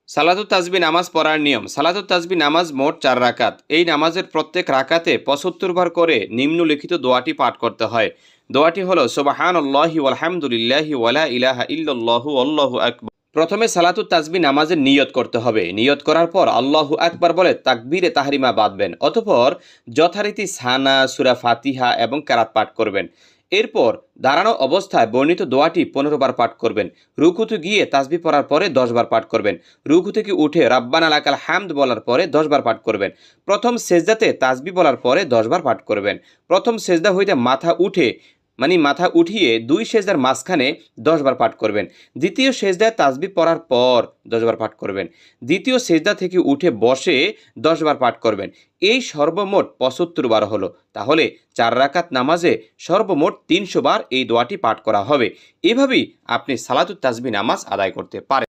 সালাতুত তাসবিহ নামাজ পড়ার নিয়ম। সালাতুত তাসবিহ নামাজ মোট ৪ রাকাত। এই নামাজের প্রত্যেক রাকাতে ৭৫ বার করে নিম্নলিখিত দোয়াটি পাঠ করতে হয়। দোয়াটি হলো সুবহানাল্লাহি ওয়ালহামদুলিল্লাহি ওয়ালা ইলাহা ইল্লাল্লাহু আল্লাহু আকবার। প্রথমে সালাতুত তাসবিহ নামাজের নিয়ত করতে হবে। নিয়ত করার পর আল্লাহু আকবার বলে তাকবীরে তাহরিমা বাঁধবেন। অতঃপর যথারীতি সানা, সূরা ফাতিহা এবং কেরাত পাঠ করবেন। এরপর দাঁড়ানো অবস্থায় বর্ণিত দোয়াটি ১৫ বার পাঠ করবেন। রুকুতে গিয়ে তাসবিহ পড়ার পরে ১০ বার পাঠ করবেন। রুকু থেকে উঠে রাব্বানা লাকাল হামদ বলার পরে ১০ বার পাঠ করবেন। প্রথম সেজদাতে তাসবিহ বলার পরে ১০ বার পাঠ করবেন। প্রথম সেজদা হইতে মাথা উঠিয়ে ২ সেজদার মাঝখানে ১০ বার পাঠ করবেন। দ্বিতীয় সেজদায় তাসবিহ পড়ার পর ১০ বার পাঠ করবেন। দ্বিতীয় সেজদা থেকে উঠে বসে ১০ বার পাঠ করবেন। এই সর্বমোট ৭৫ বার হলো। তাহলে ৪ রাকাত নামাজে সর্বমোট ৩০০ বার এই দোয়াটি পাঠ করা হবে। এভাবেই আপনি সালাতুত তাসবিহ নামাজ আদায় করতে পারেন।